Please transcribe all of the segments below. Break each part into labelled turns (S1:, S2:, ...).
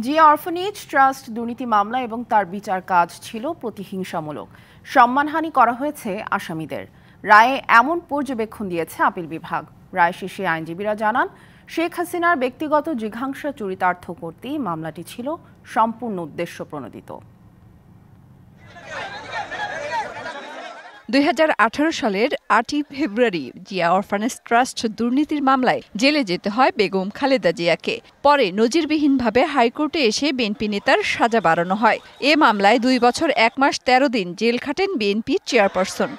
S1: Zia orphanage trust দুর্নীতি মামলা এবং তার বিচার কাজ ছিল প্রতিহিংসামূলক। সম্মানহানি করা হয়েছে আসামিদের। রায়ে এমন পর্যবেক্ষণ দিয়েছে আপিল বিভাগ। রায় শেষে আইনজীবীরা জানান, শেখ হাসিনার ব্যক্তিগত জিঘাংসা চরিতার্থ করতেই মামলাটি ছিল সম্পূর্ণ উদ্দেশ্য প্রণোদিত।
S2: ২০১৮ সালের ৮ই ফেব্রুয়ারি জিয়া অরফানেজ ট্রাস্ট দুর্নীতির মামলায় জেলে যেতে হয় বেগম খালেদা জিয়াকে। পরে নজিরবিহীনভাবে হাইকোর্টে এসে বিএনপি নেতার সাজা বাড়ানো হয়। এ মামলায় ২ বছর ১ মাস ১৩ দিন জেল খাটেন বিএনপির চেয়ারপারসন।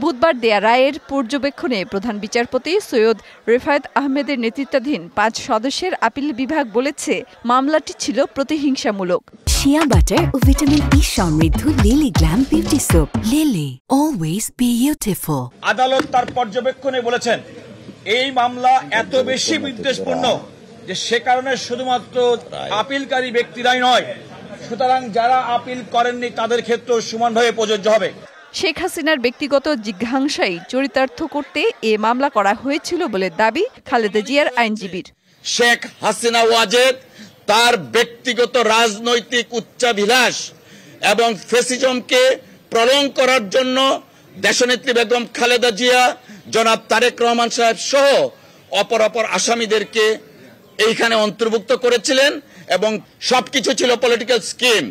S2: বুধবার দেয়া রায়ের পর্যবেক্ষণে প্রধান বিচারপতি সৈয়দ রেফায়েত আহমেদের নেতৃত্বাধীন ৫ সদস্যের আপিল বিভাগ বলেছে, মামলাটি ছিল প্রতিহিংসামূলক।
S3: শিয়া বাটার ও ভিটামিন ই সমৃদ্ধ lily glam beauty soap. Lily, always beautiful.
S4: আদালত তার পর্যবেক্ষণে বলেছেন, এই মামলা এত বেশি বিদ্বেষপূর্ণ যে সে কারণে শুধুমাত্র আপিলকারী ব্যক্তিরাই নয়, সুতরাং যারা আপিল করেননি তাদের ক্ষেত্রেও সমানভাবে প্রযোজ্য হবে।
S2: শেখ হাসিনার ব্যক্তিগত জিঘাংসাই চরিতার্থ করতে এ মামলা করা হয়েছিল বলে দাবি খালেদা জিয়ার আইনজীবীর।
S4: শেখ হাসিনা ওয়াজেদ তার ব্যক্তিগত রাজনৈতিক উচ্চাভিলাষ এবং ফ্যাসিজমকে প্রলং করার জন্য দেশনেত্রী বেগম খালেদা জিয়া, জনাব তারেক রহমান সাহেব সহ অপর আসামিদেরকে এইখানে অন্তর্ভুক্ত করেছিলেন এবং সবকিছু ছিল political scheme.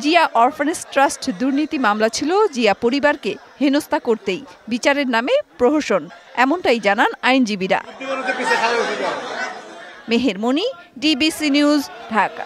S2: Zia orphanage trust দুর্নীতি মামলা ছিল জিয়া পরিবারকে হেনস্থা করতেই বিচারের নামে প্রহসন, এমনটাই জানান আইনজীবীরা। মেহের মনি, ডিবিসি নিউজ, ঢাকা।